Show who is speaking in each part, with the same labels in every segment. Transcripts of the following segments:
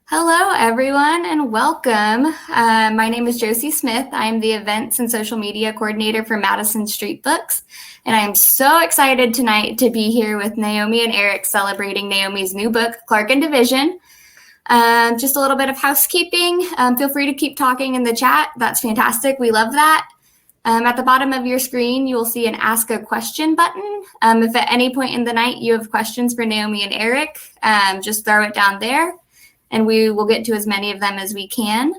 Speaker 1: Hello, everyone, and welcome. My name is Josie Smith. I am the Events and Social Media Coordinator for Madison Street Books, and I am so excited tonight to be here with Naomi and Erik celebrating Naomi's new book, Clark and Division. Just a little bit of housekeeping. Feel free to keep talking in the chat. That's fantastic. We love that. At the bottom of your screen, you will see an Ask a Question button. If at any point in the night you have questions for Naomi and Erik, just throw it down there, and we will get to as many of them as we can.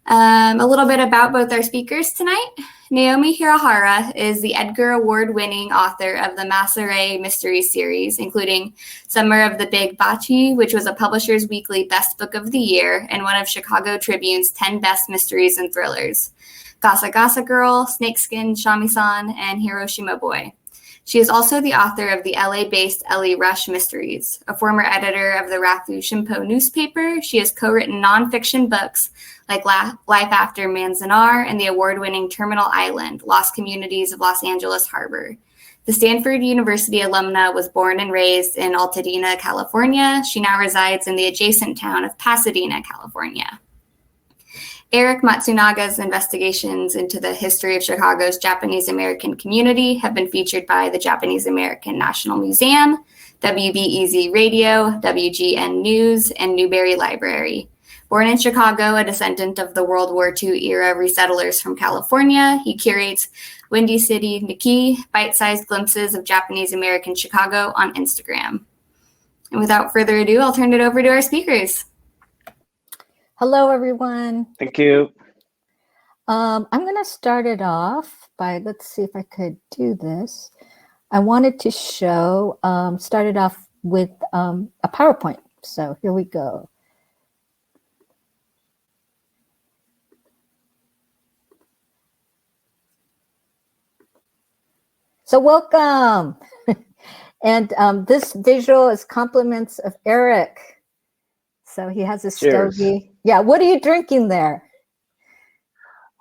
Speaker 1: A little bit about both our speakers tonight. Naomi Hirahara is the Edgar Award-winning author of the Masare Mystery Series, including Summer of the Big Bachi, which was a Publisher's Weekly Best Book of the Year and one of Chicago Tribune's 10 Best Mysteries and Thrillers, Gasa Gasa Girl, Snakeskin, Shamisen, and Hiroshima Boy. She is also the author of the LA-based Ellie Rush Mysteries. A former editor of the Rafu Shimpo newspaper, she has co-written nonfiction books like Life After Manzanar and the award-winning Terminal Island, Lost Communities of Los Angeles Harbor. The Stanford University alumna was born and raised in Altadena, California. She now resides in the adjacent town of Pasadena, California. Erik Matsunaga's investigations into the history of Chicago's Japanese American community have been featured by the Japanese American National Museum, WBEZ Radio, WGN News, and Newberry Library. Born in Chicago, a descendant of the World War II era resettlers from California, he curates Windy City Nikki, bite-sized glimpses of Japanese American Chicago on Instagram. And without further ado, I'll turn it over to our speakers.
Speaker 2: Hello, everyone.
Speaker 3: Thank you.
Speaker 2: I'm going to start it off by, let's see if I could do this. I wanted to show, start it off with a PowerPoint. So here we go. So welcome. And this visual is compliments of Erik. So he has a stogie. Yeah, what are you drinking there?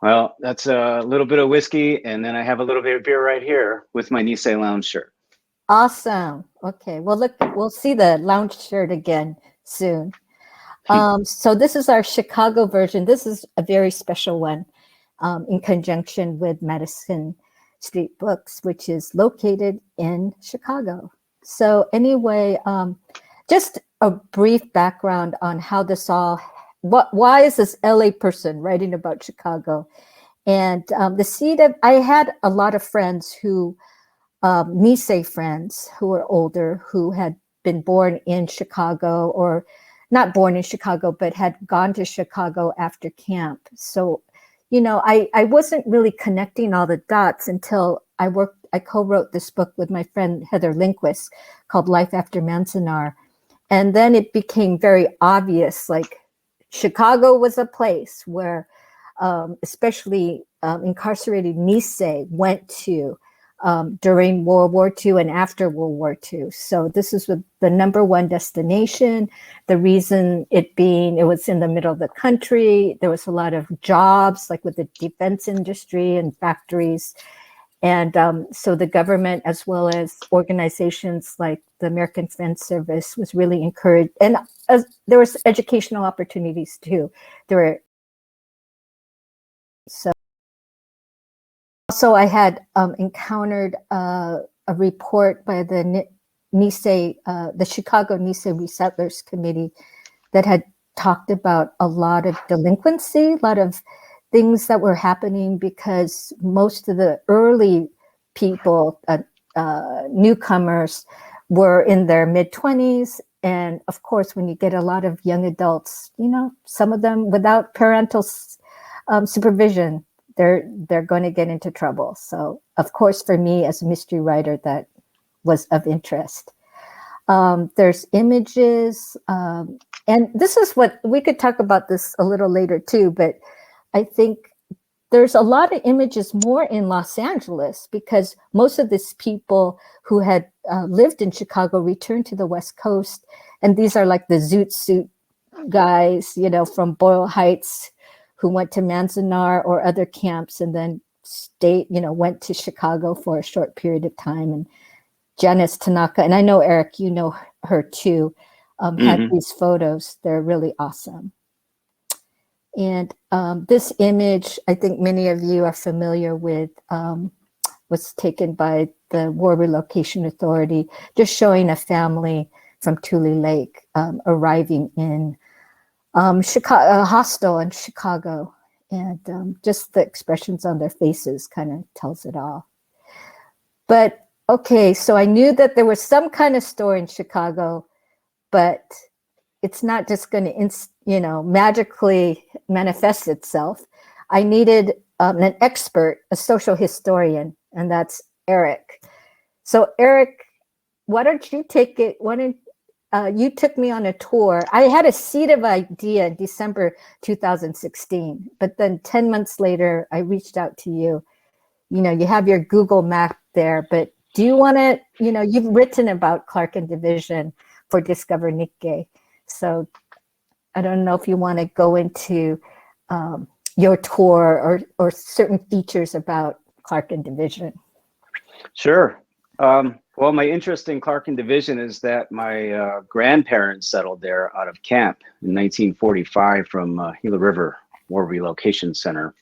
Speaker 3: Well, that's a little bit of whiskey, and then I have a little bit of beer right here with my Nisei Lounge shirt.
Speaker 2: Awesome. Okay, well, look, we'll see the lounge shirt again soon. So this is our Chicago version. This is a very special one in conjunction with Madison Street Books, which is located in Chicago. So anyway, just a brief background on how this all, why is this LA person writing about Chicago? And the seed of, I had a lot of friends who, Nisei friends who were older, who had been born in Chicago, or not born in Chicago, but had gone to Chicago after camp. So, you know, I wasn't really connecting all the dots until I co-wrote this book with my friend Heather Lindquist called Life After Manzanar. And then it became very obvious, like Chicago was a place where especially incarcerated Nisei went to during World War II and after World War II. So this is the #1 destination. The reason it was in the middle of the country. There was a lot of jobs, like with the defense industry and factories. And so the government, as well as organizations like the American Friends Service, was really encouraged. And there was educational opportunities too. So I had encountered a report by the Nisei, the Chicago Nisei Resettlers Committee, that had talked about a lot of delinquency, a lot of things that were happening because most of the early people, newcomers, were in their mid-20s. And of course, when you get a lot of young adults, you know, some of them without parental supervision, they're going to get into trouble. So of course, for me as a mystery writer, that was of interest. There's images, and this is what, we could talk about this a little later too, but I think there's a lot of images more in Los Angeles because most of these people who had lived in Chicago returned to the West Coast. And these are like the zoot suit guys, you know, from Boyle Heights who went to Manzanar or other camps and then went to Chicago for a short period of time. And Janice Tanaka, and I know Erik, you know her too. had
Speaker 3: Mhm.
Speaker 2: these photos. They're really awesome. And this image, I think many of you are familiar with, was taken by the War Relocation Authority, just showing a family from Tule Lake arriving in Chicago, a hostel in Chicago. And just the expressions on their faces kind of tells it all. But okay, so I knew that there was some kind of store in Chicago, but it's not just going to, magically manifest itself. I needed an expert, a social historian, and that's Erik. So Erik, why don't you take it? You took me on a tour. I had a seed of idea in December 2016, but then 10 months later, I reached out to you. You have your Google map there, but do you want to, you've written about Clark and Division for Discover Nikkei. So I don't know if you want to go into your tour or certain features about Clark and Division.
Speaker 3: Sure. Well, my interest in Clark and Division is that my grandparents settled there out of camp in 1945 from Gila River War Relocation Center.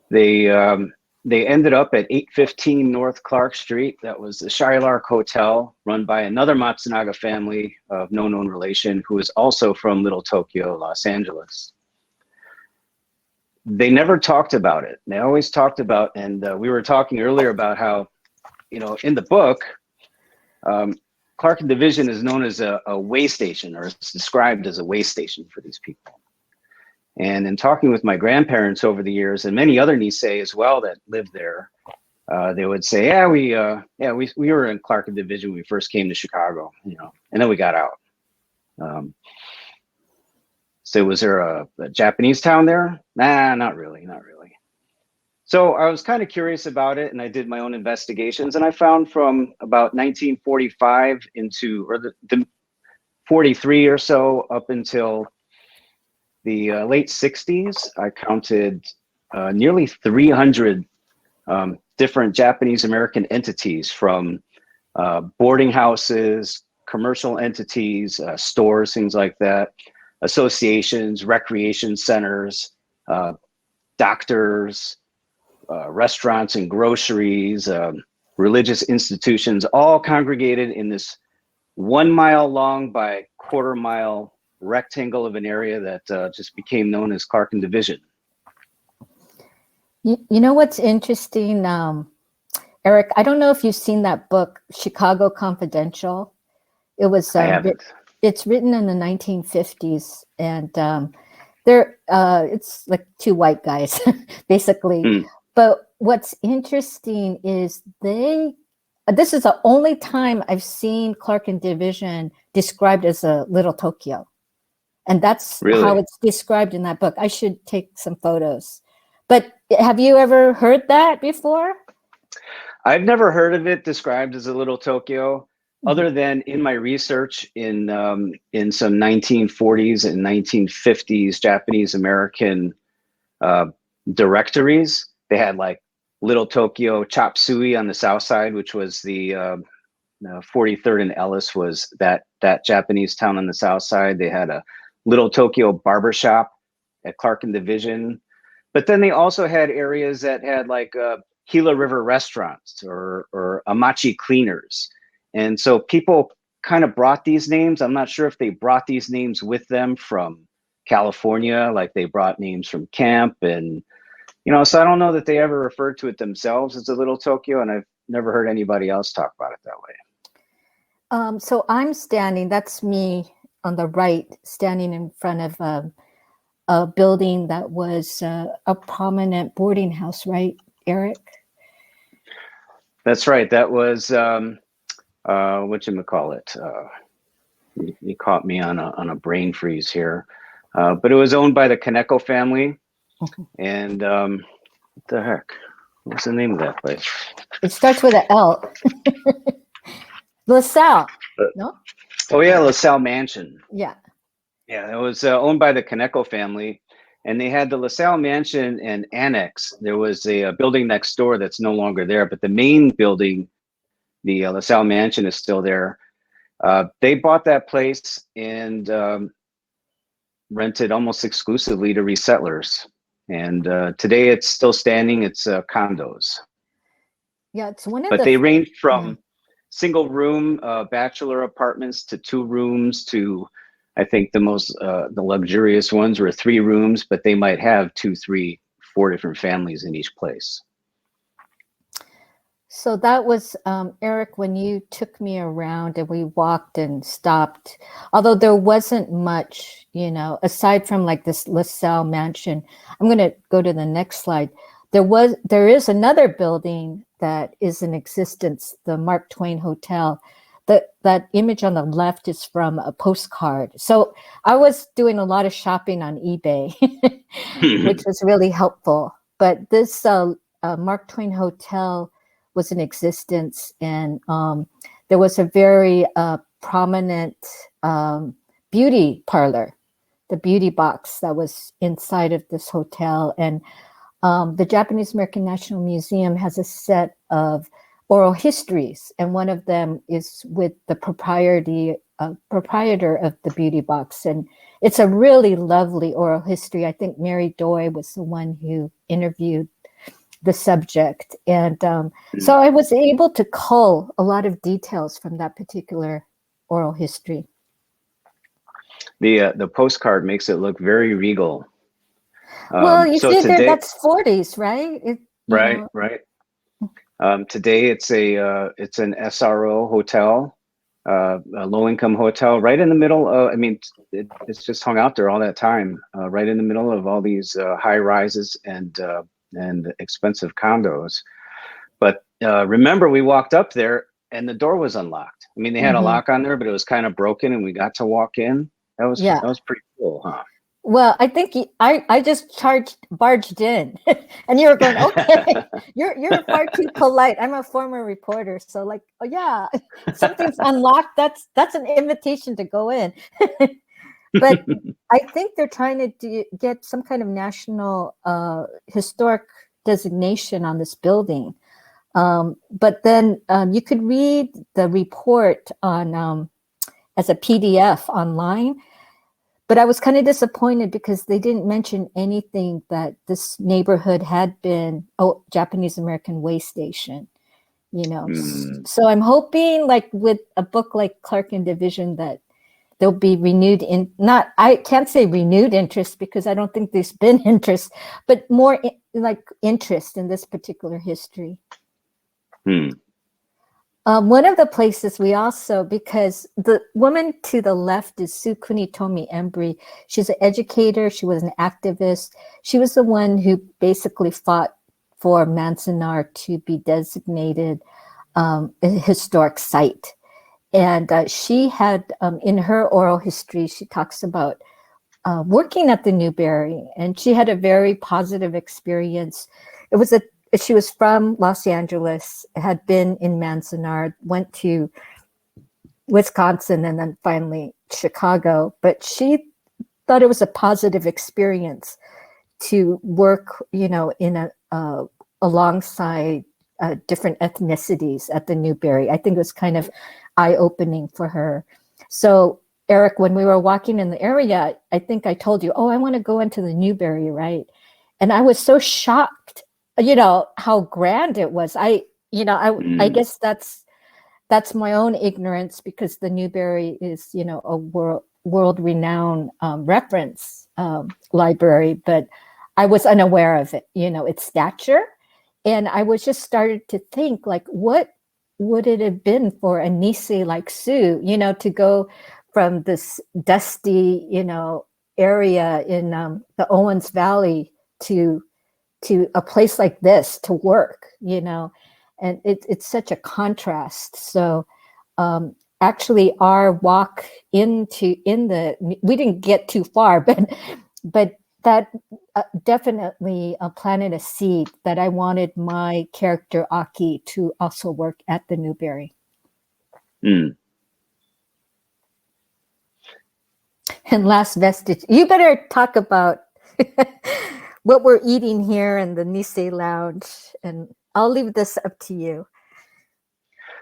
Speaker 3: They ended up at 815 North Clark Street. That was the Shylark Hotel, run by another Matsunaga family of no known relation, who is also from Little Tokyo, Los Angeles. They never talked about it. They always talked about, and we were talking earlier about how, in the book, Clark and Division is known as a way station, or it's described as a way station for these people. And in talking with my grandparents over the years, and many other Nisei as well that lived there, they would say, we were in Clark and Division when we first came to Chicago, and then we got out. So was there a Japanese town there? Nah, not really. So I was kind of curious about it, and I did my own investigations, and I found from about 1945 or the 43 or so up until the late 60s, I counted nearly 300 different Japanese American entities, from boarding houses, commercial entities, stores, things like that, associations, recreation centers, doctors, restaurants and groceries, religious institutions, all congregated in this 1 mile long by quarter-mile rectangle of an area that just became known as Clark and Division.
Speaker 2: You know what's interesting, Erik? I don't know if you've seen that book, Chicago Confidential. It was
Speaker 3: I haven't.
Speaker 2: It's written in the 1950s, and it's like two white guys, basically. But what's interesting is this is the only time I've seen Clark and Division described as a Little Tokyo. And that's
Speaker 3: Really?
Speaker 2: how it's described in that book. I should take some photos. But have you ever heard that before?
Speaker 3: I've never heard of it described as a Little Tokyo, other than in my research in some 1940s and 1950s Japanese American directories. They had like Little Tokyo Chop Suey on the south side, which was the 43rd and Ellis, was that Japanese town on the south side. They had a Little Tokyo barbershop at Clark and Division. But then they also had areas that had like Gila River restaurants or Amachi cleaners. And so people kind of brought these names. I'm not sure if they brought these names with them from California, like they brought names from camp. And, so I don't know that they ever referred to it themselves as a Little Tokyo, and I've never heard anybody else talk about it that way.
Speaker 2: So I'm standing, that's me on the right, standing in front of a building that was a prominent boarding house, right, Erik?
Speaker 3: That's right. That was whatchamacallit. You caught me on a brain freeze here. But it was owned by the Kaneko family. And what the heck? What's the name of that place?
Speaker 2: It starts with an L. LaSalle, no?
Speaker 3: Oh, yeah, LaSalle Mansion.
Speaker 2: Yeah.
Speaker 3: Yeah, it was owned by the Kaneko family. And they had the LaSalle Mansion and annex. There was a building next door that's no longer there, but the main building, the LaSalle Mansion, is still there. They bought that place and rented almost exclusively to resettlers. And today it's still standing. It's condos.
Speaker 2: Yeah, it's one of
Speaker 3: But
Speaker 2: the.
Speaker 3: they range
Speaker 2: Yeah.
Speaker 3: from single room bachelor apartments to 2 rooms to, I think the most the luxurious ones were 3 rooms, but they might have 2, 3, 4 different families in each place.
Speaker 2: So that was Erik, when you took me around and we walked and stopped, although there wasn't much, aside from like this LaSalle mansion. I'm going to go to the next slide. There is another building that is in existence, the Mark Twain Hotel. That image on the left is from a postcard. So I was doing a lot of shopping on eBay, which was really helpful. But this Mark Twain Hotel was in existence, and there was a very prominent beauty parlor, the Beauty Box, that was inside of this hotel. And the Japanese American National Museum has a set of oral histories, and one of them is with the proprietor of the Beauty Box. And it's a really lovely oral history. I think Mary Doy was the one who interviewed the subject. And so I was able to cull a lot of details from that particular oral history.
Speaker 3: The postcard makes it look very regal.
Speaker 2: Well, you
Speaker 3: so
Speaker 2: see,
Speaker 3: today,
Speaker 2: that's 40s, right?
Speaker 3: Right. Today it's an SRO hotel, a low-income hotel, right in the middle of, it's just hung out there all that time, right in the middle of all these high rises and expensive condos. But remember, we walked up there and the door was unlocked. They had a lock on there, but it was kind of broken, and we got to walk in. That was pretty cool, huh?
Speaker 2: Well, I think I just barged in, and you were going, okay, you're far too polite. I'm a former reporter, so like, oh yeah, something's unlocked. That's an invitation to go in. But I think they're trying to get some kind of national historic designation on this building. But then you could read the report on as a PDF online. But I was kind of disappointed because they didn't mention anything that this neighborhood had been Japanese American way station, So I'm hoping, like with a book like Clark and Division, that there'll be renewed I can't say renewed interest, because I don't think there's been interest, but more like interest in this particular history. One of the places we also, because the woman to the left is Sue Kunitomi Embry. She's an educator. She was an activist. She was the one who basically fought for Manzanar to be designated a historic site. And she had, in her oral history, she talks about working at the Newberry, and she had a very positive experience. She was from Los Angeles, had been in Manzanar, went to Wisconsin, and then finally Chicago. But she thought it was a positive experience to work, in alongside different ethnicities at the Newberry. I think it was kind of eye-opening for her. So, Erik, when we were walking in the area, I think I told you, I want to go into the Newberry, right? And I was so shocked, how grand it was. I guess that's my own ignorance, because the Newberry is, a world-renowned reference library, but I was unaware of it, its stature. And I was just started to think, like, what would it have been for a Nisei like Sue, to go from this dusty, area in the Owens Valley to a place like this to work, and it's such a contrast. So actually our walk we didn't get too far, but that definitely planted a seed that I wanted my character Aki to also work at the Newberry. And last vestige, you better talk about what we're eating here in the Nisei Lounge, and I'll leave this up to you.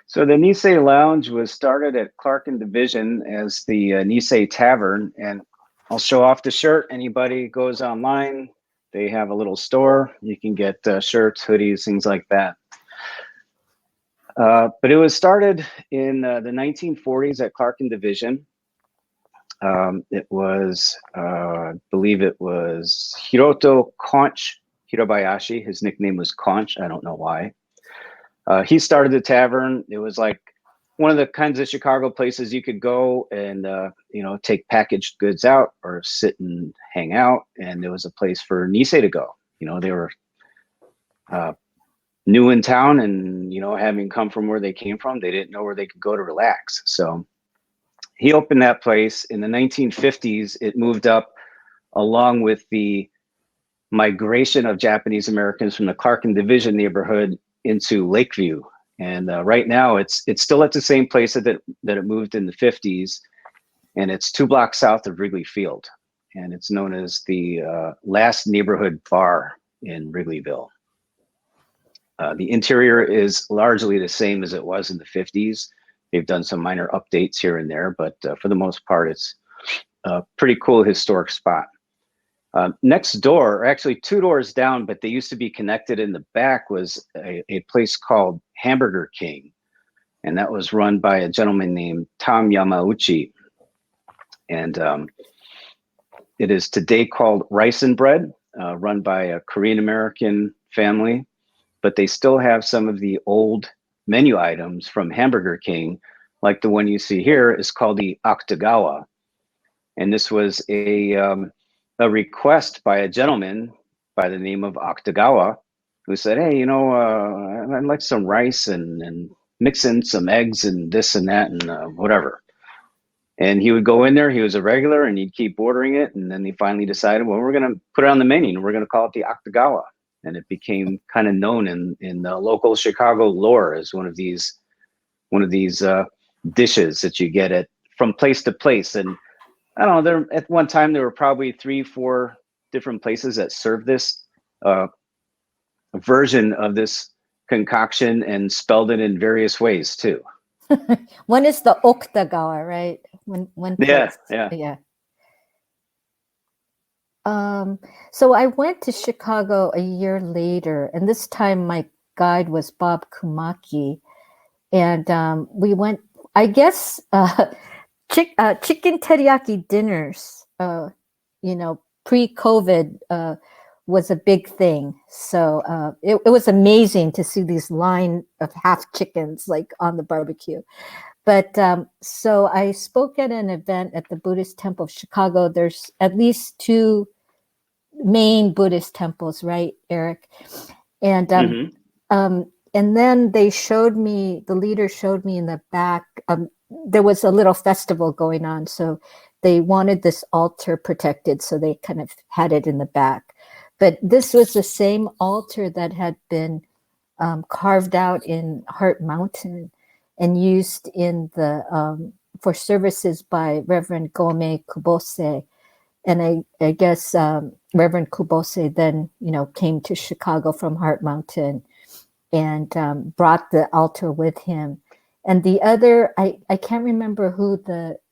Speaker 3: So the Nisei Lounge was started at Clark and Division as the Nisei Tavern, and I'll show off the shirt. Anybody goes online, they have a little store. You can get shirts, hoodies, things like that. But it was started in the 1940s at Clark and Division. It was, I believe it was Hiroto Conch Hirabayashi. His nickname was Conch. I don't know why. He started the tavern. It was like one of the kinds of Chicago places you could go and, take packaged goods out or sit and hang out. And there was a place for Nisei to go. They were new in town and, having come from where they came from, they didn't know where they could go to relax. So he opened that place in the 1950s. It moved up along with the migration of Japanese Americans from the Clark and Division neighborhood into Lakeview. And right now it's still at the same place that it moved in the 50s. And it's 2 blocks south of Wrigley Field. And it's known as the last neighborhood bar in Wrigleyville. The interior is largely the same as it was in the 50s. They've done some minor updates here and there, but for the most part, it's a pretty cool historic spot. Next door, or actually 2 doors down, but they used to be connected in the back, was a place called Hamburger King. And that was run by a gentleman named Tom Yamauchi. And it is today called Rice and Bread, run by a Korean-American family. But they still have some of the old menu items from Hamburger King, like the one you see here is called the Octagawa. And this was a request by a gentleman by the name of Octagawa, who said, hey, I'd like some rice and mix in some eggs and this and that and whatever. And he would go in there, he was a regular, and he'd keep ordering it. And then they finally decided, well, we're going to put it on the menu and we're going to call it the Octagawa. And it became kind of known in the local Chicago lore as one of these dishes that you get from place to place. And I don't know, at one time there were probably 3-4 different places that served this version of this concoction and spelled it in various ways too.
Speaker 2: One is the Octagawa, right? One place.
Speaker 3: Yeah.
Speaker 2: So I went to Chicago a year later, and this time my guide was Bob Kumaki, and we went, I guess, chicken teriyaki dinners, pre-COVID was a big thing. So it was amazing to see these line of half chickens like on the barbecue. But so I spoke at an event at the Buddhist Temple of Chicago. There's at least 2 main Buddhist temples, right, Eric? And and then they showed me, the leader showed me in the back, there was a little festival going on. So they wanted this altar protected. So they kind of had it in the back. But this was the same altar that had been carved out in Heart Mountain and used in the for services by Reverend Gome Kubose. And I guess Reverend Kubose then, came to Chicago from Heart Mountain and brought the altar with him. And the other, I can't remember who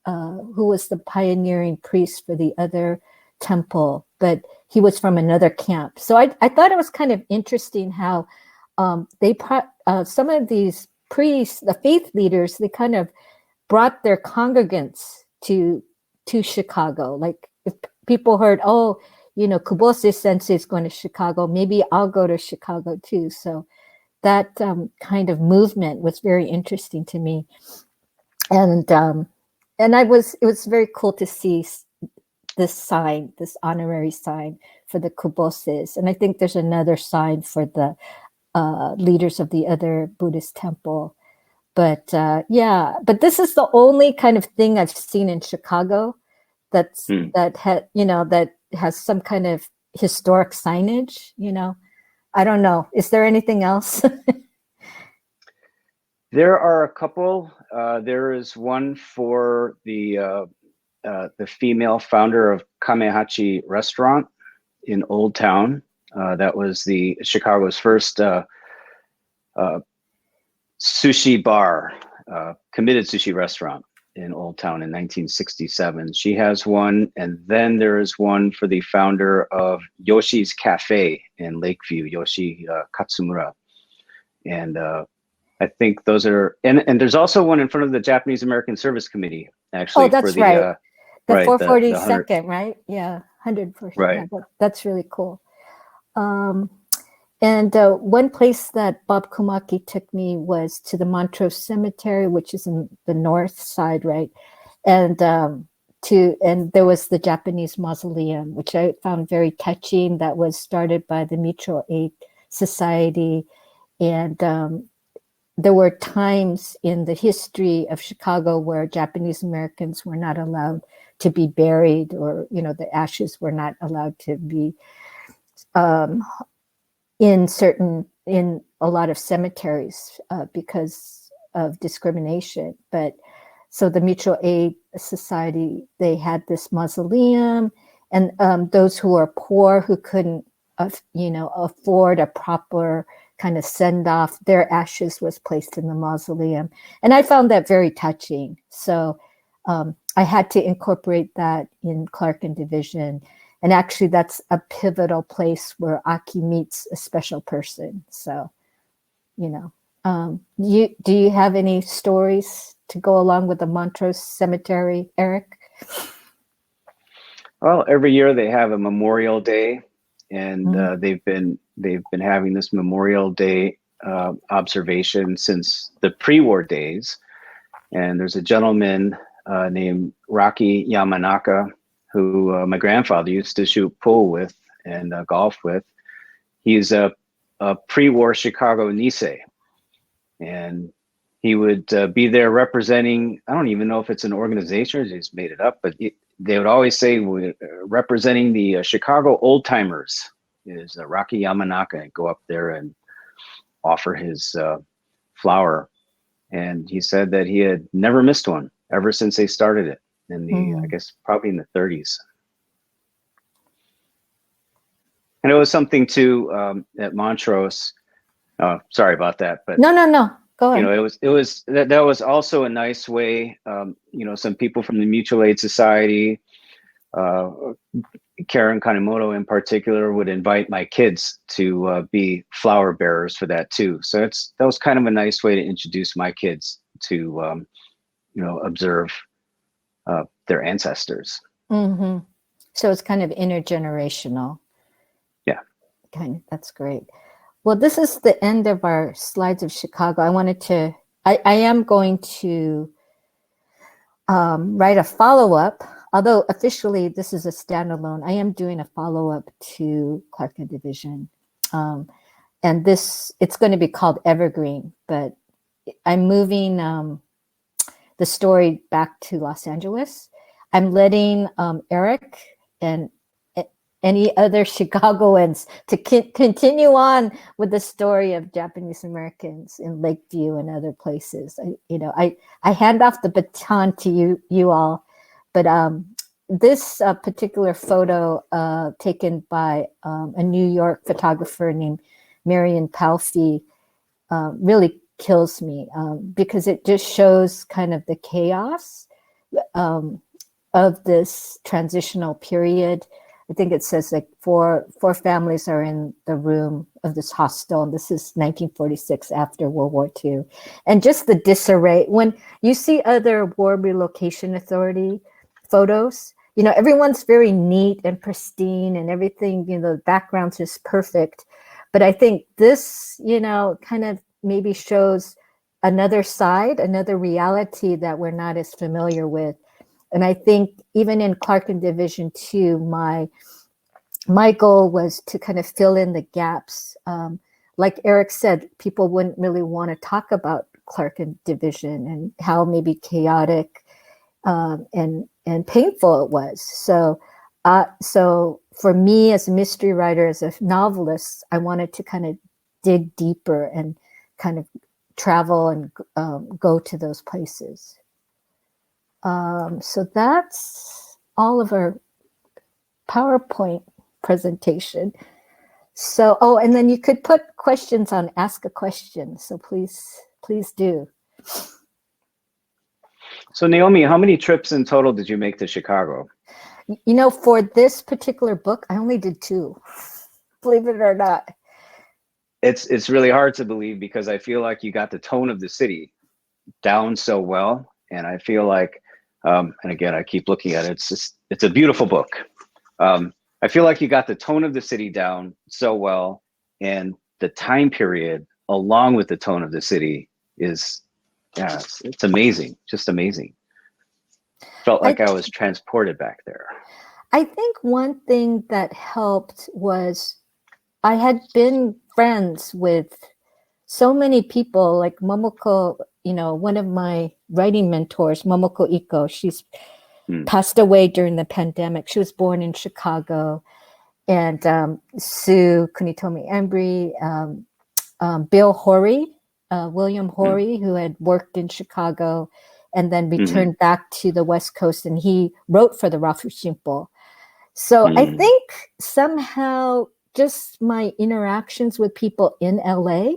Speaker 2: was the pioneering priest for the other temple, but he was from another camp. So I thought it was kind of interesting how some of these priests, the faith leaders, they kind of brought their congregants to Chicago. Like if people heard, Kubose Sensei is going to Chicago, maybe I'll go to Chicago too. So that kind of movement was very interesting to me, and it was very cool to see this honorary sign for the Kuboses, and I think there's another sign for the leaders of the other Buddhist temple. But but this is the only kind of thing I've seen in Chicago that has some kind of historic signage. I don't know. Is there anything else?
Speaker 3: There are a couple. There is one for the female founder of Kamehachi Restaurant in Old Town. That was Chicago's first sushi bar, committed sushi restaurant in Old Town in 1967. She has one, and then there is one for the founder of Yoshi's Cafe in Lakeview, Yoshi Katsumura. And I think those are, and there's also one in front of the Japanese American Service Committee, actually.
Speaker 2: Oh, that's
Speaker 3: for the,
Speaker 2: right. The
Speaker 3: right,
Speaker 2: 442nd, right? Yeah, 100%.
Speaker 3: Right.
Speaker 2: Yeah, that's really cool. And one place that Bob Kumaki took me was to the Montrose Cemetery, which is in the north side, right? And there was the Japanese mausoleum, which I found very touching. That was started by the Mutual Aid Society, and there were times in the history of Chicago where Japanese Americans were not allowed to be buried, or the ashes were not allowed to be in a lot of cemeteries because of discrimination. But so the Mutual Aid Society, they had this mausoleum, and those who are poor, who couldn't afford a proper kind of send off, their ashes was placed in the mausoleum. And I found that very touching. So I had to incorporate that in Clark and Division. And actually, that's a pivotal place where Aki meets a special person. So, do you have any stories to go along with the Montrose Cemetery, Erik?
Speaker 3: Well, every year they have a Memorial Day, and they've been having this Memorial Day observation since the pre-war days. And there's a gentleman named Rocky Yamanaka, who my grandfather used to shoot pool with and golf with. He's a pre-war Chicago Nisei, and he would be there representing, I don't even know if it's an organization or he's made it up, but they would always say, representing the Chicago old timers is Rocky Yamanaka, and go up there and offer his flower. And he said that he had never missed one ever since they started it in the, I guess, probably in the 30s. And it was something too at Montrose. Sorry about that, but
Speaker 2: no, go ahead.
Speaker 3: That was also a nice way. Some people from the Mutual Aid Society, Karen Kanemoto in particular, would invite my kids to be flower bearers for that too. So that was kind of a nice way to introduce my kids to observe their ancestors.
Speaker 2: Mm-hmm. So it's kind of intergenerational.
Speaker 3: Yeah.
Speaker 2: That's great. Well, this is the end of our slides of Chicago. I am going to write a follow-up, although officially this is a standalone. I am doing a follow-up to Clark and Division. And it's going to be called Evergreen, but I'm moving the story back to Los Angeles. I'm letting Erik and any other Chicagoans to continue on with the story of Japanese Americans in Lakeview and other places. I hand off the baton to you all, but this particular photo taken by a New York photographer named Marion Palfy really kills me because it just shows kind of the chaos of this transitional period. I think it says like four families are in the room of this hostel, and this is 1946 after World War II. And just the disarray. When you see other War Relocation Authority photos, everyone's very neat and pristine and everything, the background's just perfect. But I think this, kind of maybe shows another side, another reality that we're not as familiar with. And I think even in Clark and Division 2, my goal was to kind of fill in the gaps. Like Erik said, people wouldn't really want to talk about Clark and Division and how maybe chaotic and painful it was. So for me as a mystery writer, as a novelist, I wanted to kind of dig deeper and kind of travel and go to those places. So that's all of our PowerPoint presentation. So, and then you could put questions on Ask a Question. So please Please do.
Speaker 3: So Naomi, how many trips in total did you make to Chicago?
Speaker 2: You know, for this particular book, I only did 2, believe it or not.
Speaker 3: It's really hard to believe because I feel like you got the tone of the city down so well. And I feel like, and again, I keep looking at it, it's a beautiful book. I feel like you got the tone of the city down so well, and the time period along with the tone of the city is, yeah, it's amazing, just amazing. Felt like I was transported back there.
Speaker 2: I think one thing that helped was I had been friends with so many people, like Momoko, you know, one of my writing mentors, Momoko Iko, she's passed away during the pandemic. She was born in Chicago. And Sue Kunitomi Embry, Bill Horry, William Horry, who had worked in Chicago and then returned back to the West Coast, and he wrote for the Rafushimpo. So I think somehow just my interactions with people in LA,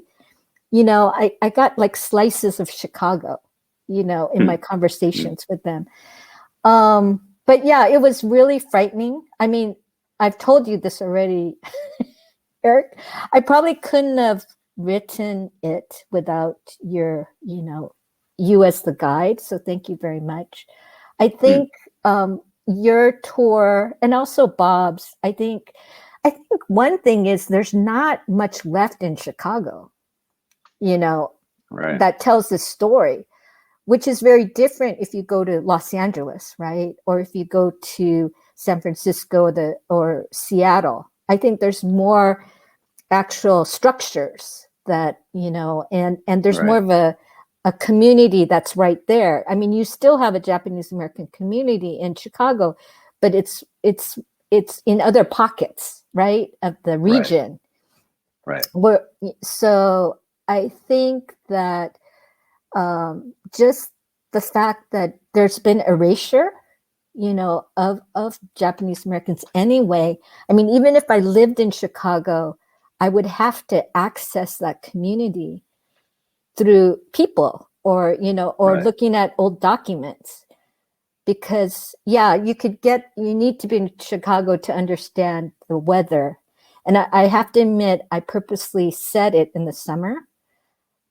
Speaker 2: you know, I got like slices of Chicago, you know, in my conversations with them. But yeah, it was really frightening. I mean, I've told you this already, Eric. I probably couldn't have written it without your, you know, you as the guide. So thank you very much. I think your tour and also Bob's, I think one thing is there's not much left in Chicago, you know, that tells the story, which is very different if you go to Los Angeles, right? Or if you go to San Francisco or Seattle. I think there's more actual structures that, you know, and there's more of a community that's right there. I mean, you still have a Japanese American community in Chicago, but it's in other pockets, right, of the region.
Speaker 3: Right.
Speaker 2: So I think that just the fact that there's been erasure, you know, of Japanese Americans anyway. I mean, even if I lived in Chicago, I would have to access that community through people or, you know, or looking at old documents. Because, yeah, you need to be in Chicago to understand the weather. And I have to admit, I purposely said it in the summer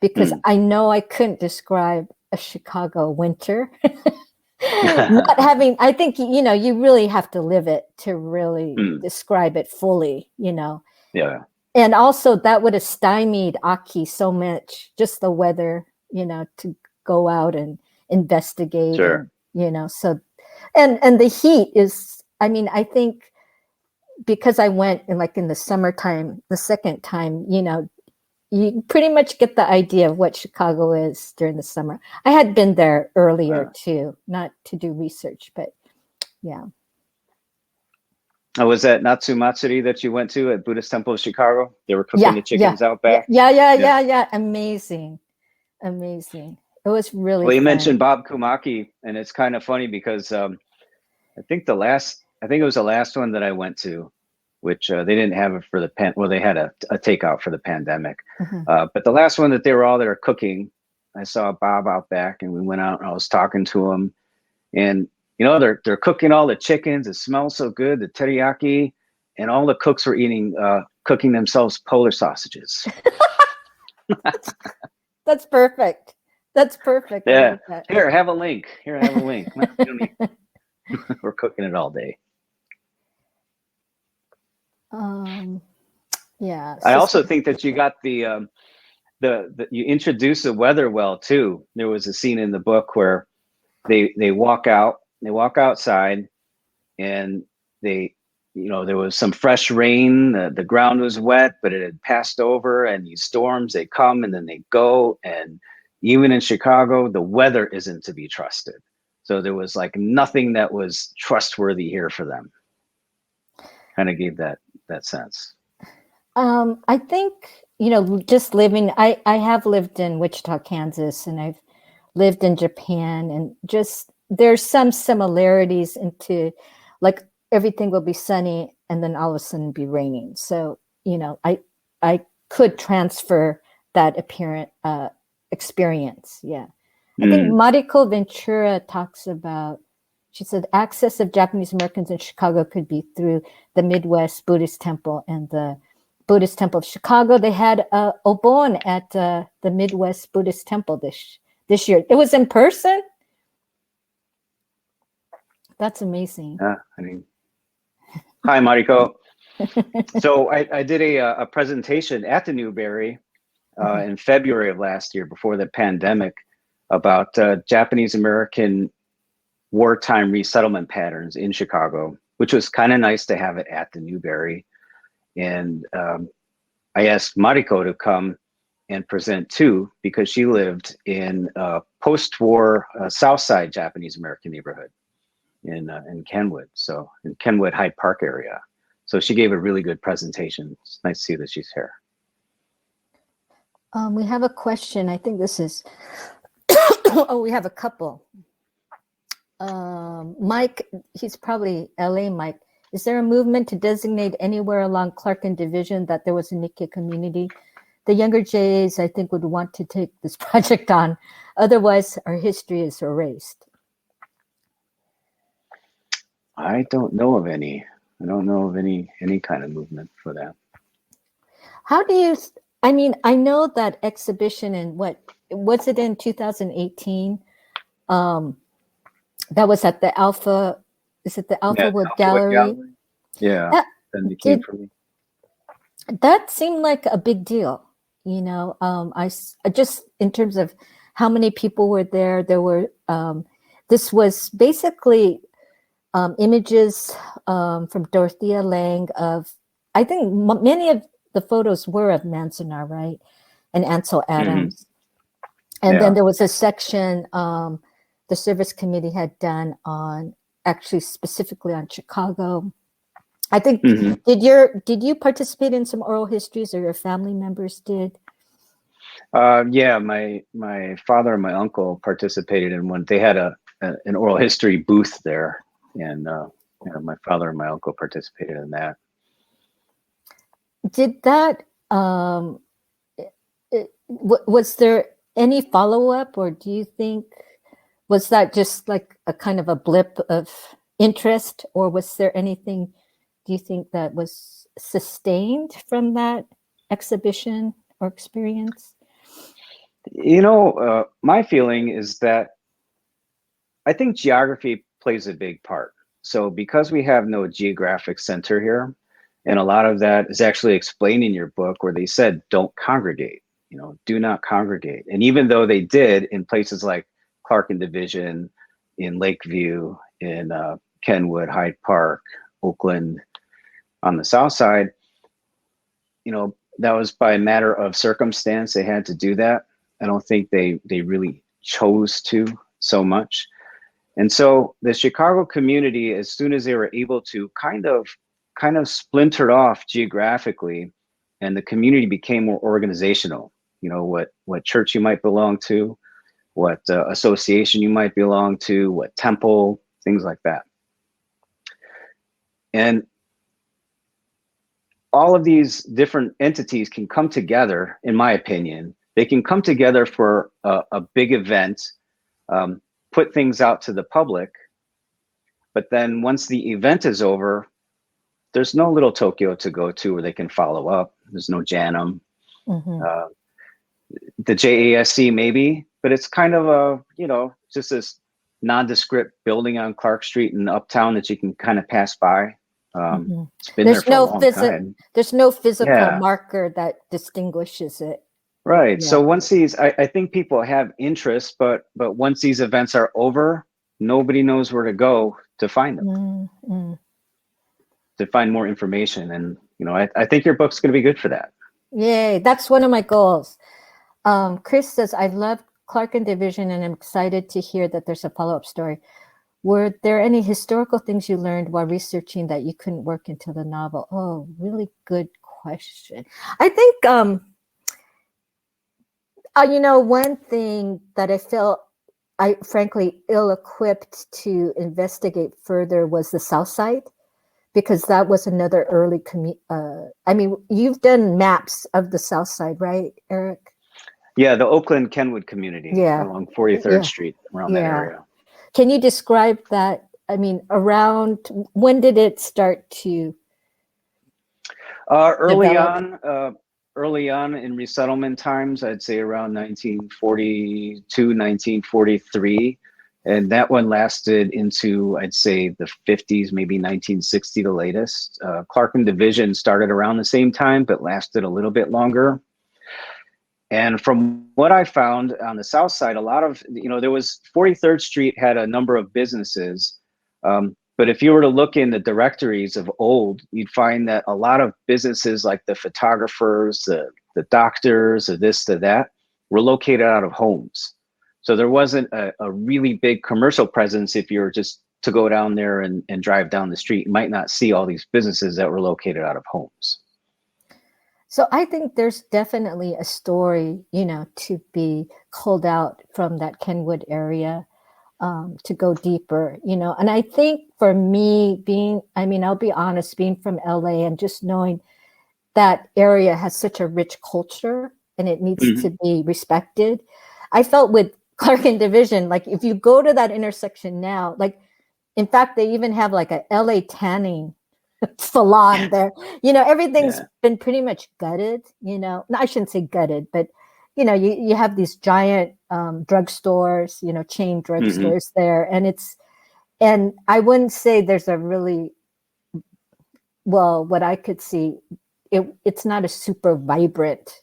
Speaker 2: because I know I couldn't describe a Chicago winter. Not having, I think, you know, you really have to live it to really describe it fully, you know.
Speaker 3: Yeah.
Speaker 2: And also that would have stymied Aki so much, just the weather, you know, to go out and investigate.
Speaker 3: Sure.
Speaker 2: And, you know, so, and the heat is, I mean, I think because I went in the summertime, the second time, you know, you pretty much get the idea of what Chicago is during the summer. I had been there earlier too, not to do research, but yeah.
Speaker 3: Was that Natsu Matsuri that you went to at Buddhist Temple of Chicago? They were cooking the chickens out back?
Speaker 2: Yeah. Amazing. It was really
Speaker 3: Well, you
Speaker 2: fun.
Speaker 3: mentioned Bob Kumaki, and it's kind of funny because I think it was the last one that I went to, which they didn't have it for they had a takeout for the pandemic. But the last one that they were all there cooking, I saw Bob out back, and we went out and I was talking to him, and you know, they're cooking all the chickens. It smells so good, the teriyaki, and all the cooks were cooking themselves Polar sausages.
Speaker 2: That's perfect.
Speaker 3: Yeah. Here, have a link. We're cooking it all day.
Speaker 2: Yeah.
Speaker 3: I also think that you got you introduced the weather well too. There was a scene in the book where they walk outside, and there was some fresh rain. The ground was wet, but it had passed over, and these storms, they come and then they go. And even in Chicago, the weather isn't to be trusted. So there was like nothing that was trustworthy here for them. Kind of gave that sense.
Speaker 2: I think, you know, just living, I have lived in Wichita, Kansas, and I've lived in Japan, and just there's some similarities into like everything will be sunny and then all of a sudden be raining. So, you know, I could transfer that experience. Yeah. I think Mariko Ventura talks about, she said, access of Japanese Americans in Chicago could be through the Midwest Buddhist Temple and the Buddhist Temple of Chicago. They had a obon at the Midwest Buddhist Temple this year. It was in person. That's amazing.
Speaker 3: I mean, hi, Mariko. So I did a presentation at the Newberry in February of last year, before the pandemic, about Japanese American wartime resettlement patterns in Chicago, which was kind of nice to have it at the Newberry. And I asked Mariko to come and present too, because she lived in a post-war South Side Japanese American neighborhood in Kenwood, so in Kenwood Hyde Park area. So she gave a really good presentation. It's nice to see that she's here.
Speaker 2: We have a question. I think this is, oh, we have a couple. Mike, he's probably LA Mike. Is there a movement to designate anywhere along Clark and Division that there was a Nikkei community? The younger JAs, I think, would want to take this project on. Otherwise, our history is erased.
Speaker 3: I don't know of any. I don't know of any kind of movement for that.
Speaker 2: How do you, I mean, I know that exhibition in what, was it in 2018? That was at the Alpha, is it the Alpha Wood Gallery?
Speaker 3: Yeah,
Speaker 2: that seemed like a big deal, you know. I just, in terms of how many people were there, this was basically images from Dorothea Lange of, I think many of the photos were of Manzanar, right? And Ansel Adams. And then there was a section the service committee had done on, actually specifically on Chicago. I think, did you participate in some oral histories, or your family members did?
Speaker 3: Yeah, my father and my uncle participated in one. They had an oral history booth there, and you know, my father and my uncle participated in that.
Speaker 2: Did that, was there any follow-up, or do you think, was that just like a kind of a blip of interest, or was there anything, do you think, that was sustained from that exhibition or experience?
Speaker 3: You know, my feeling is that I think geography plays a big part. So because we have no geographic center here, and a lot of that is actually explained in your book, where they said, don't congregate, you know, do not congregate. And even though they did in places like Clark and Division, in Lakeview, in Kenwood, Hyde Park, Oakland, on the South Side, you know, that was by a matter of circumstance. They had to do that. I don't think they really chose to so much. And so the Chicago community, as soon as they were able to kind of splintered off geographically, and the community became more organizational. You know, what church you might belong to, what association you might belong to, what temple, things like that. And all of these different entities can come together, in my opinion. They can come together for a big event, put things out to the public, but then once the event is over, there's no Little Tokyo to go to where they can follow up. There's no Janum. The JASC maybe, but it's kind of a, you know, just this nondescript building on Clark Street in Uptown that you can kind of pass by. It's been there for a long time.
Speaker 2: There's no physical marker that distinguishes it.
Speaker 3: Right. Yeah. So once these, I think people have interest, but once these events are over, nobody knows where to go to find them, to find more information. And, you know, I think your book's going to be good for that.
Speaker 2: Yay. That's one of my goals. Chris says, I love Clark and Division, and I'm excited to hear that there's a follow-up story. Were there any historical things you learned while researching that you couldn't work into the novel? Oh, really good question. I think, you know, one thing that I felt I frankly ill-equipped to investigate further was the South Side, because that was another early I mean, you've done maps of the South Side, right, Erik?
Speaker 3: Yeah, the Oakland Kenwood community
Speaker 2: Yeah,
Speaker 3: along 43rd
Speaker 2: yeah,
Speaker 3: Street, around that
Speaker 2: yeah.
Speaker 3: area.
Speaker 2: Can you describe that? I mean, around when did it start to
Speaker 3: Uh, early
Speaker 2: develop?
Speaker 3: on, uh, early on in resettlement times, I'd say around 1942, 1943. And that one lasted into, I'd say, the 50s, maybe 1960, the latest. Clark and Division started around the same time, but lasted a little bit longer. And from what I found on the south side, a lot of, there was 43rd Street had a number of businesses. But if you were to look in the directories of old, you'd find that a lot of businesses like the photographers, the doctors, or this, to that, were located out of homes. So there wasn't a really big commercial presence. If you were just to go down there and drive down the street, you might not see all these businesses that were located out of homes.
Speaker 2: So I think there's definitely a story, to be culled out from that Kenwood area, to go deeper, And I think for me, I'll be honest, being from LA and just knowing that area has such a rich culture and it needs
Speaker 3: Mm-hmm.
Speaker 2: to be respected. I felt with Clark and Division, like if you go to that intersection now, like in fact, they even have like a LA tanning salon there. Everything's
Speaker 3: Yeah.
Speaker 2: been pretty much gutted. No, I shouldn't say gutted, but you have these giant drugstores, chain
Speaker 3: Mm-hmm.
Speaker 2: drugstores there, and I wouldn't say there's a really, well, what I could see, it's not a super vibrant,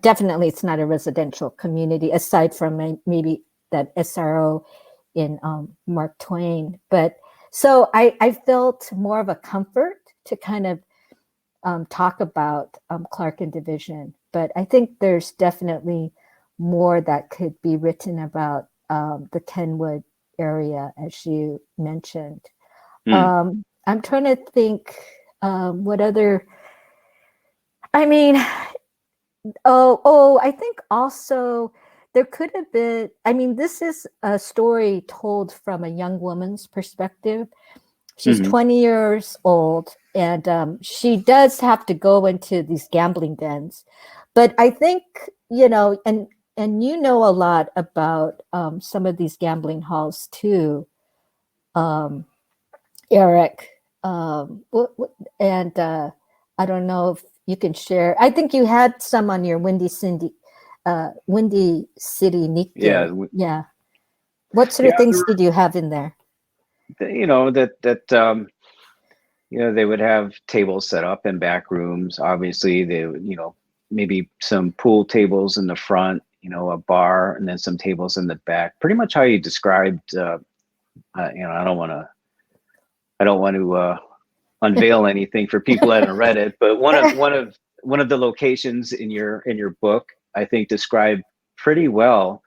Speaker 2: definitely it's not a residential community aside from maybe that SRO in Mark Twain. But so I felt more of a comfort to kind of talk about Clark and Division. But I think there's definitely more that could be written about the Kenwood area, as you mentioned. I'm trying to think what other. I mean, I think also there could have been. I mean, this is a story told from a young woman's perspective. She's
Speaker 3: Mm-hmm.
Speaker 2: 20 years old, and she does have to go into these gambling dens. But I think, and a lot about some of these gambling halls too, Erik. And I don't know if you can share. I think you had some on your Windy City Nikkei.
Speaker 3: Yeah.
Speaker 2: Yeah. What sort of
Speaker 3: Yeah.
Speaker 2: things did you have in there?
Speaker 3: They would have tables set up in back rooms. Obviously, they would, maybe some pool tables in the front, a bar, and then some tables in the back. Pretty much how you described. I don't want to unveil anything for people that haven't read it, but one of the locations in your book, I think, described pretty well.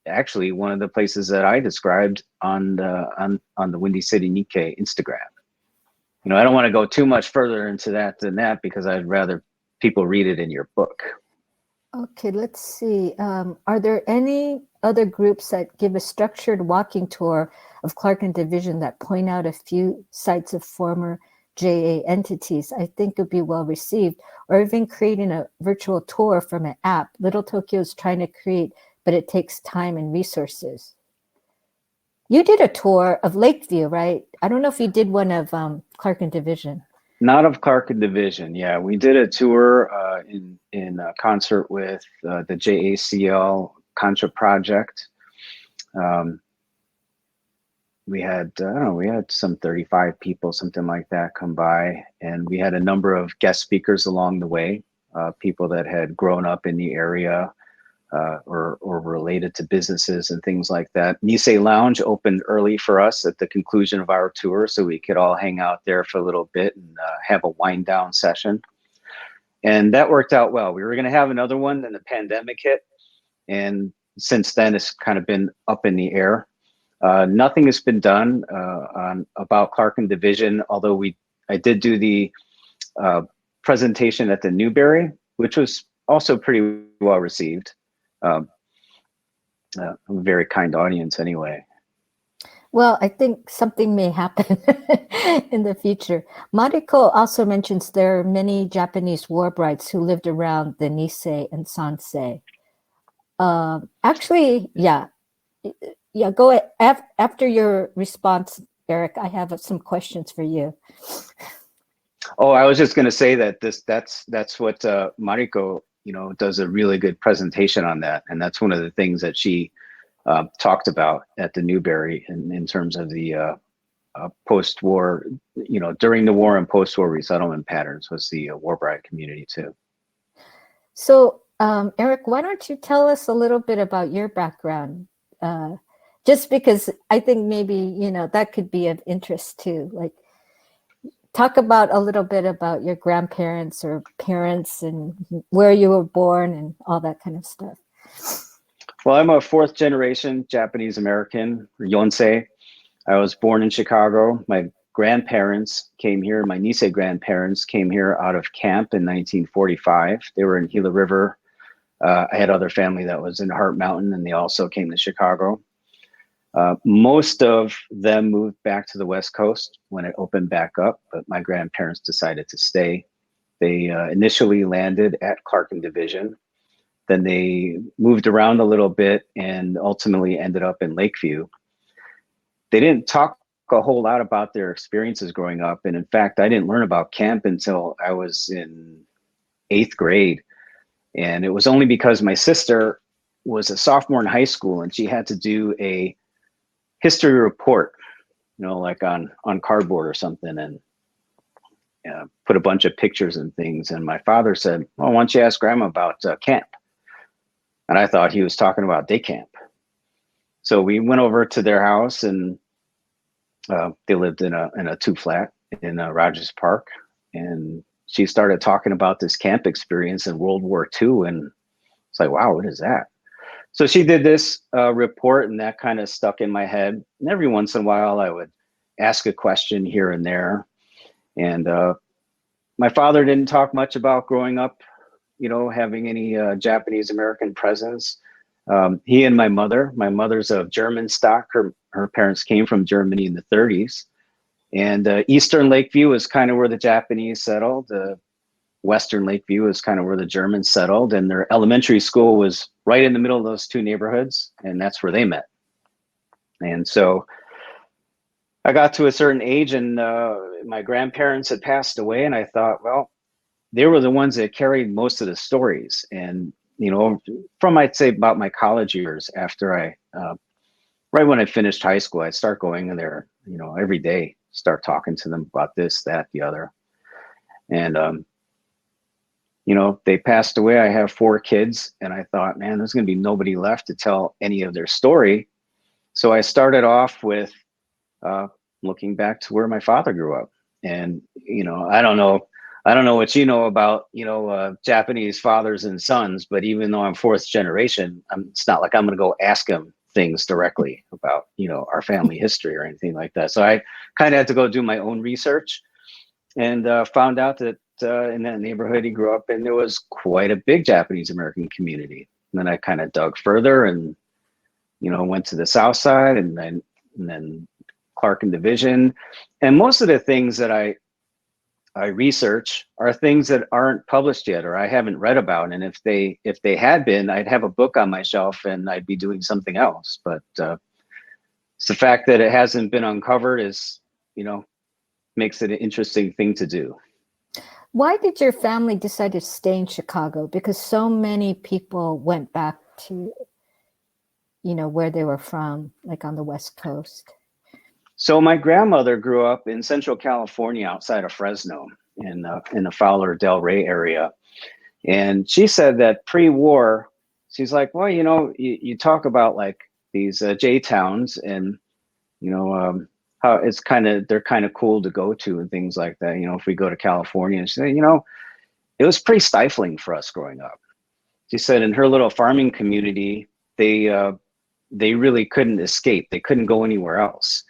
Speaker 3: Actually, one of the places that I described on the Windy City Nikkei Instagram. I don't want to go too much further into that than that because I'd rather people read it in your book.
Speaker 2: Okay, let's see. Are there any other groups that give a structured walking tour of Clark and Division that point out a few sites of former JA entities? I think it would be well received, or even creating a virtual tour from an app. Little Tokyo is trying to create, but it takes time and resources. You did a tour of Lakeview, right? I don't know if you did one of Clark and Division.
Speaker 3: Not of Clark and Division. Yeah, we did a tour in concert with the JACL Contra Project. We had we had some 35 people, something like that, come by, and we had a number of guest speakers along the way, people that had grown up in the area. Or related to businesses and things like that. Nisei Lounge opened early for us at the conclusion of our tour, so we could all hang out there for a little bit and have a wind down session. And that worked out well. We were going to have another one, then the pandemic hit, and since then it's kind of been up in the air. Nothing has been done about Clark and Division, although I did do the presentation at the Newberry, which was also pretty well received. A very kind audience anyway.
Speaker 2: Well, I think something may happen in the future. Mariko also mentions there are many Japanese war brides who lived around the Nisei and Sansei. Actually, yeah, yeah. After your response, Eric. I have some questions for you.
Speaker 3: Oh, I was just going to say that that's what Mariko, does a really good presentation on that, and that's one of the things that she talked about at the Newberry in terms of the post-war, during the war and post-war resettlement patterns was the war bride community too.
Speaker 2: So, Eric, why don't you tell us a little bit about your background? Just because I think maybe, that could be of interest too. Like, talk about a little bit about your grandparents or parents and where you were born and all that kind of stuff.
Speaker 3: Well, I'm a fourth generation Japanese American, or Yonsei. I was born in Chicago. My grandparents came here. My Nisei grandparents came here out of camp in 1945. They were in Gila River. I had other family that was in Heart Mountain, and they also came to Chicago. Most of them moved back to the West Coast when it opened back up, but my grandparents decided to stay. They initially landed at Clarkin Division. Then they moved around a little bit and ultimately ended up in Lakeview. They didn't talk a whole lot about their experiences growing up. And in fact, I didn't learn about camp until I was in 8th grade. And it was only because my sister was a sophomore in high school and she had to do a history report, like on cardboard or something, and put a bunch of pictures and things. And my father said, well, why don't you ask Grandma about camp? And I thought he was talking about day camp. So we went over to their house, and they lived in a 2-flat in Rogers Park. And she started talking about this camp experience in World War II. And it's like, wow, what is that? So she did this report, and that kind of stuck in my head. And every once in a while, I would ask a question here and there. And my father didn't talk much about growing up, having any Japanese American presence. He and my mother's of German stock. Her parents came from Germany in the 30s. And Eastern Lakeview is kind of where the Japanese settled. Western Lakeview is kind of where the Germans settled, and their elementary school was right in the middle of those two neighborhoods, and that's where they met. And so I got to a certain age, and my grandparents had passed away, and I thought, well, they were the ones that carried most of the stories. And, from, I'd say, about my college years, after right when I finished high school, I'd start going in there, every day, start talking to them about this, that, the other. And, they passed away. I have 4 kids, and I thought, man, there's going to be nobody left to tell any of their story. So I started off with looking back to where my father grew up. And, I don't know what you know about, Japanese fathers and sons, but even though I'm 4th generation, it's not like I'm going to go ask him things directly about, our family history or anything like that. So I kind of had to go do my own research, and found out that in that neighborhood he grew up in, there was quite a big Japanese American community. And then I kind of dug further and, went to the South Side, and then Clarkin Division. And most of the things that I research are things that aren't published yet, or I haven't read about. And if they had been, I'd have a book on my shelf and I'd be doing something else. But it's the fact that it hasn't been uncovered is, makes it an interesting thing to do.
Speaker 2: Why did your family decide to stay in Chicago? Because so many people went back to, where they were from, like on the West Coast.
Speaker 3: So my grandmother grew up in Central California, outside of Fresno, in the Fowler Del Rey area. And she said that pre-war, she's like, well, you talk about like these J towns, and how they're kind of cool to go to and things like that. If we go to California, and she said, it was pretty stifling for us growing up. She said in her little farming community, they really couldn't escape. They couldn't go anywhere else.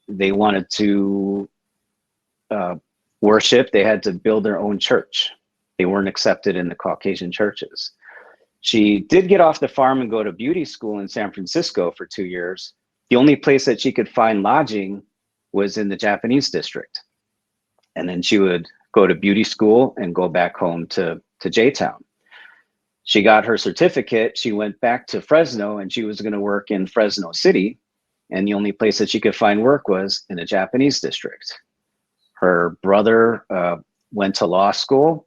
Speaker 3: They wanted to worship. They had to build their own church. They weren't accepted in the Caucasian churches. She did get off the farm and go to beauty school in San Francisco for 2 years, the only place that she could find lodging was in the Japanese district. And then she would go to beauty school and go back home to J-Town. She got her certificate. She went back to Fresno, and she was going to work in Fresno City. And the only place that she could find work was in the Japanese district. Her brother went to law school,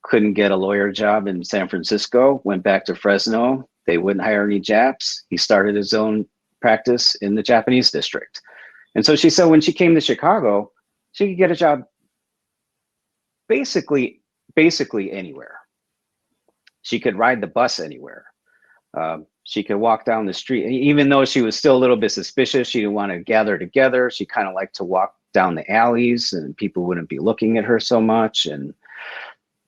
Speaker 3: couldn't get a lawyer job in San Francisco, went back to Fresno. They wouldn't hire any Japs. He started his own practice in the Japanese district. And so she said when she came to Chicago, she could get a job basically anywhere. She could ride the bus anywhere. She could walk down the street, even though she was still a little bit suspicious. She didn't want to gather together. She kind of liked to walk down the alleys, and people wouldn't be looking at her so much.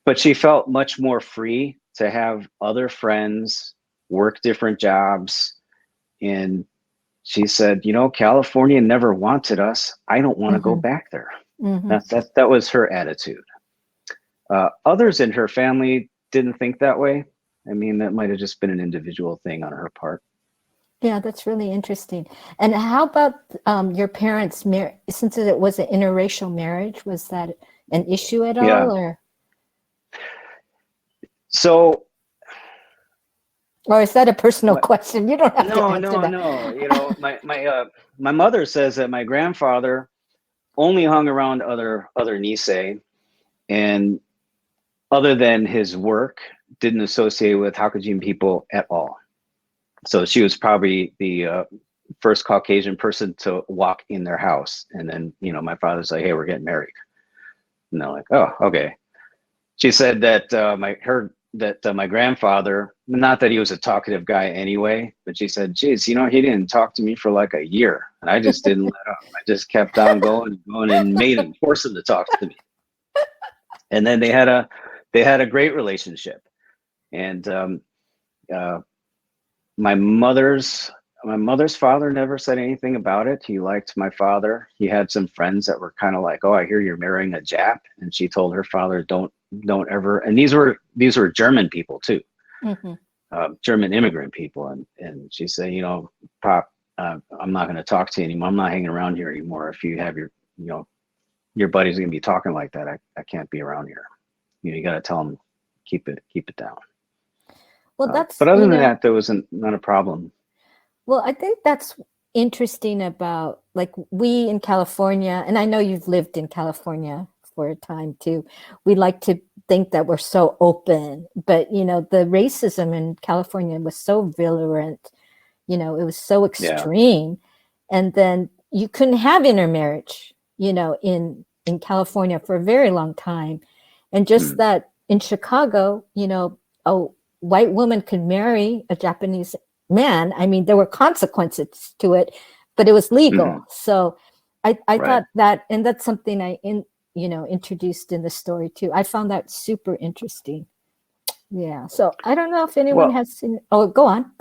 Speaker 3: But she felt much more free to have other friends, work different jobs. And she said, California never wanted us. I don't want to go back there. That was her attitude. Others in her family didn't think that way. I mean, that might have just been an individual thing on her part.
Speaker 2: Yeah, that's really interesting. And how about your parents' marriage? Since it was an interracial marriage, was that an issue at all? Or is that a personal question? You don't have to answer that.
Speaker 3: No. My mother says that my grandfather only hung around other Nisei, and other than his work, didn't associate with Hakujin people at all. So she was probably the first Caucasian person to walk in their house. And then, my father's like, hey, we're getting married. And they're like, oh, okay. She said that my grandfather, not that he was a talkative guy anyway, but she said, geez, he didn't talk to me for like a year. And I just didn't let up. I just kept on going and made him, force him to talk to me. And then they had a great relationship. And my mother's father never said anything about it. He liked my father. He had some friends that were kind of like, oh, I hear you're marrying a Jap. And she told her father, don't ever. And these were German people too, German immigrant people. And she said, Pop, I'm not going to talk to you anymore. I'm not hanging around here anymore. If you have your buddy's going to be talking like that, I can't be around here. You got to tell him, keep it down.
Speaker 2: Well,
Speaker 3: but other than that, there was not a problem.
Speaker 2: Well, I think that's interesting about, like, we in California, and I know you've lived in California for a time too. We like to think that we're so open, but the racism in California was so virulent. It was so extreme, and then you couldn't have intermarriage, in California for a very long time, and just that in Chicago, a white woman could marry a Japanese man. I mean, there were consequences to it, but it was legal. So I thought that, and that's something I introduced in the story too. I found that super interesting. Yeah. So I don't know if anyone has seen. Oh, go on.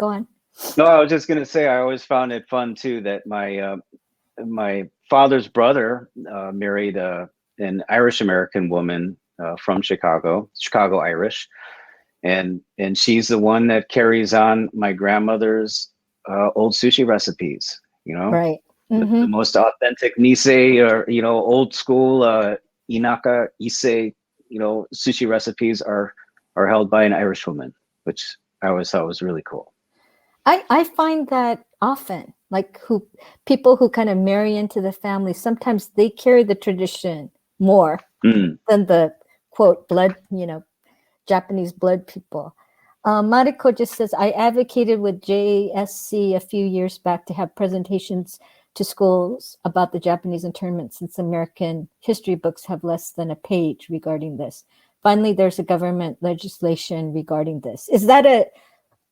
Speaker 3: No, I was just going to say, I always found it fun too that my father's brother married an Irish American woman from Chicago Irish. And she's the one that carries on my grandmother's old sushi recipes,
Speaker 2: Right.
Speaker 3: The most authentic Nisei or, old school Inaka Issei, sushi recipes are held by an Irish woman, which I always thought was really cool.
Speaker 2: I find that often, like people who kind of marry into the family, sometimes they carry the tradition more than the quote blood, Japanese blood people. Mariko just says, I advocated with JSC a few years back to have presentations to schools about the Japanese internment, since American history books have less than a page regarding this. Finally, there's a government legislation regarding this. Is that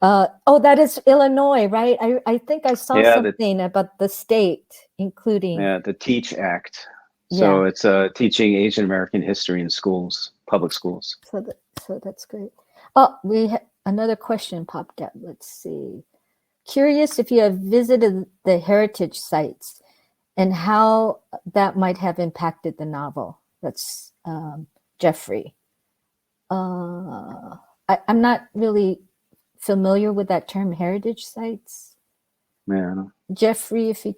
Speaker 2: that is Illinois, right? I think I saw something about the state, including.
Speaker 3: Yeah, the TEACH Act. So it's teaching Asian American history in schools, public schools.
Speaker 2: So that's great. Oh, another question popped up. Let's see. Curious if you have visited the heritage sites and how that might have impacted the novel. That's Jeffrey. I'm not really familiar with that term, heritage sites.
Speaker 3: Yeah.
Speaker 2: Jeffrey, if you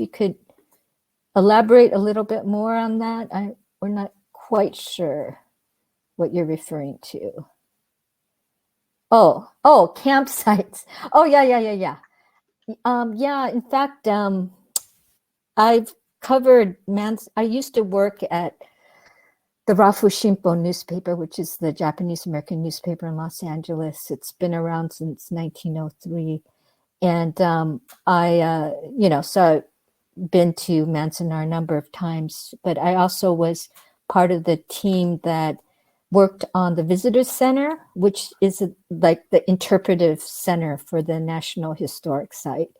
Speaker 2: could elaborate a little bit more on that. We're not quite sure what you're referring to. Oh, campsites. Oh, yeah. Yeah, in fact, I've covered I used to work at the Rafu Shimpo newspaper, which is the Japanese American newspaper in Los Angeles. It's been around since 1903. And so I've been to Manzanar a number of times, but I also was part of the team that worked on the Visitors Center, which is like the interpretive center for the National Historic Site.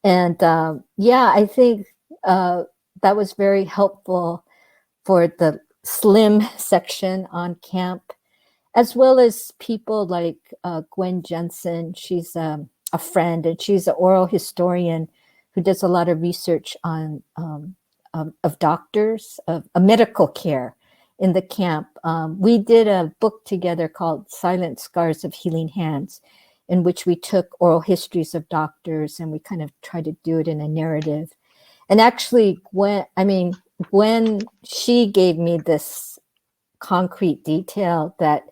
Speaker 2: And I think that was very helpful for the slim section on camp, as well as people like Gwen Jensen. She's a friend, and she's an oral historian who does a lot of research on of doctors, of medical care in the camp. We did a book together called Silent Scars of Healing Hands, in which we took oral histories of doctors and we kind of tried to do it in a narrative. And actually, when she gave me this concrete detail that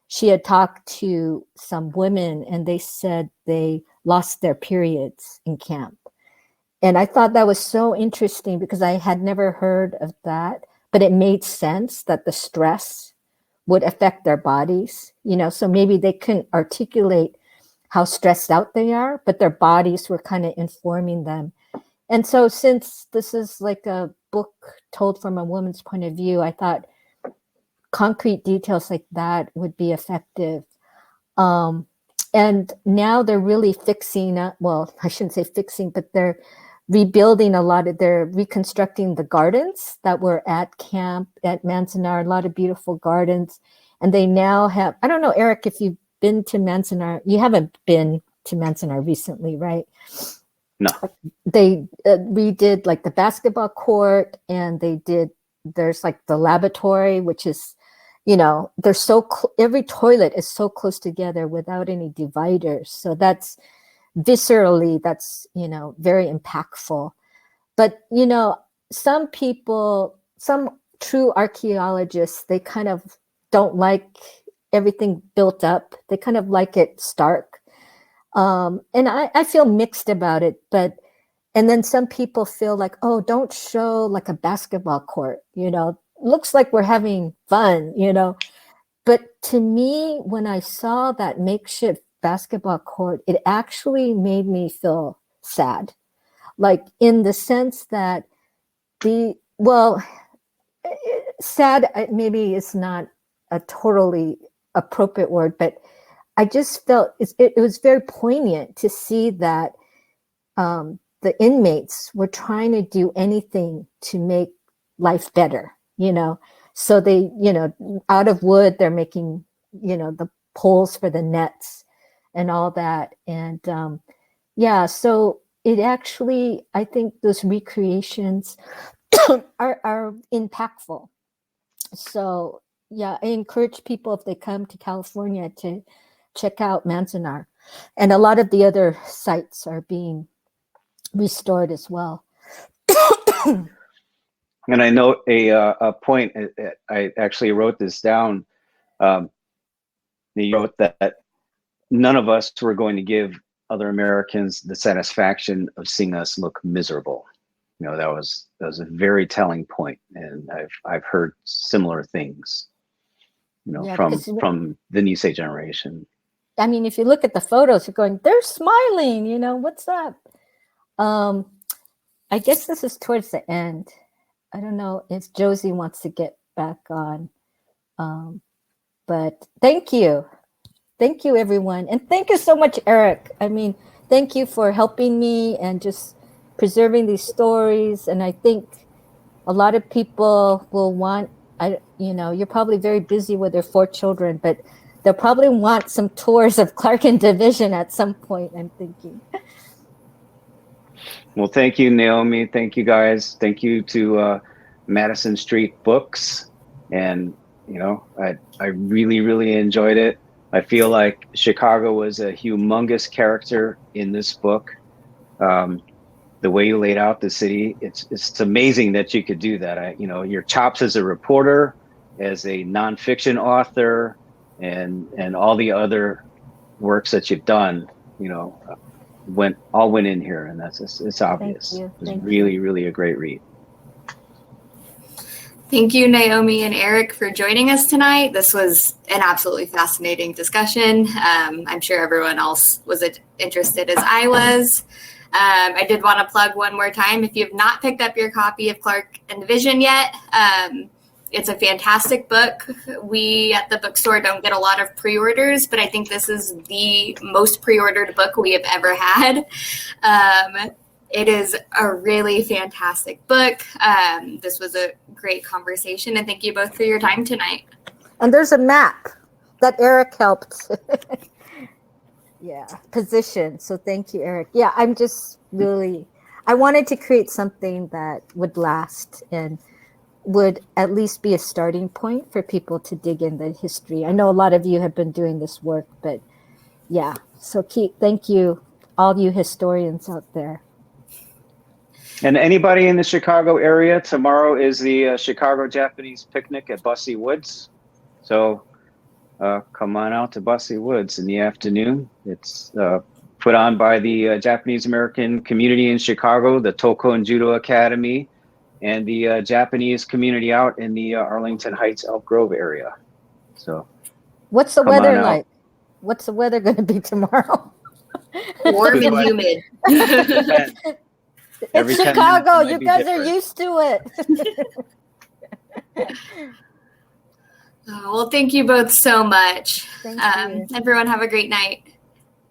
Speaker 2: she had talked to some women and they said they lost their periods in camp. And I thought that was so interesting because I had never heard of that, but it made sense that the stress would affect their bodies, so maybe they couldn't articulate how stressed out they are, but their bodies were kind of informing them. And so since this is like a book told from a woman's point of view, I thought concrete details like that would be effective. And now they're really fixing, I shouldn't say fixing, but they're rebuilding they're reconstructing the gardens that were at camp at Manzanar, a lot of beautiful gardens. And they now have, I don't know, Erik, if you've been to Manzanar, you haven't been to Manzanar recently, right?
Speaker 3: No.
Speaker 2: They redid like the basketball court, and there's like the lavatory, which is, they're every toilet is so close together without any dividers. So that's viscerally, that's, very impactful. But, some people, some true archaeologists, they kind of don't like everything built up. They kind of like it stark. And I feel mixed about it, and then some people feel like, oh, don't show like a basketball court, looks like we're having fun, But to me, when I saw that makeshift basketball court, it actually made me feel sad. Like in the sense that sad maybe is not a totally appropriate word, but I just felt it was very poignant to see that the inmates were trying to do anything to make life better, So they, out of wood, they're making, the poles for the nets and all that. And so it actually, I think those recreations are impactful. So yeah, I encourage people, if they come to California, to check out Manzanar. And a lot of the other sites are being restored as well.
Speaker 3: And I know a point, I actually wrote this down. He wrote that none of us were going to give other Americans the satisfaction of seeing us look miserable. That was a very telling point, and I've heard similar things, from the Nisei generation.
Speaker 2: I mean, if you look at the photos, you're going, they're smiling, what's up? I guess this is towards the end. I don't know if Josie wants to get back on. But thank you. Thank you, everyone. And thank you so much, Erik. I mean, thank you for helping me and just preserving these stories. And I think a lot of people will want, you're probably very busy with your 4 children, but they'll probably want some tours of Clarkin Division at some point, I'm thinking.
Speaker 3: Well, thank you, Naomi. Thank you, guys. Thank you to Madison Street Books. And, I really, really enjoyed it. I feel like Chicago was a humongous character in this book. The way you laid out the city, it's amazing that you could do that. Your chops as a reporter, as a nonfiction author, and all the other works that you've done, went in here, and it's obvious. It was really a great read.
Speaker 1: Thank you, Naomi and Erik, for joining us tonight. This was an absolutely fascinating discussion. I'm sure everyone else was interested as I was. I did want to plug one more time. If you have not picked up your copy of Clark and the Vision yet, it's a fantastic book. We at the bookstore don't get a lot of pre-orders, but I think this is the most pre-ordered book we have ever had. It is a really fantastic book. This was a great conversation, and thank you both for your time tonight.
Speaker 2: And there's a map that Erik helped position. So thank you, Erik. Yeah, I'm just I wanted to create something that would last and would at least be a starting point for people to dig in the history. I know a lot of you have been doing this work, but yeah, so thank you, all you historians out there.
Speaker 3: And anybody in the Chicago area, tomorrow is the Chicago Japanese picnic at Bussey Woods. So come on out to Bussey Woods in the afternoon. It's put on by the Japanese American community in Chicago, the Toko and Judo Academy, and the Japanese community out in the Arlington Heights, Elk Grove area. So
Speaker 2: what's the weather like? What's the weather going to be tomorrow?
Speaker 1: Warm and humid.
Speaker 2: It's Chicago. You guys are used to it.
Speaker 1: Well, thank you both so much.
Speaker 2: Thank you.
Speaker 1: Everyone have a great night.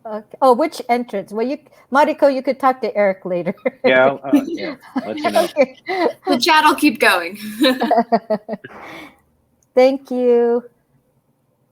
Speaker 2: Okay. Oh, which entrance? Well, Mariko, you could talk to Erik later.
Speaker 3: Yeah, let you know.
Speaker 1: Okay. The chat will keep going.
Speaker 2: Thank you.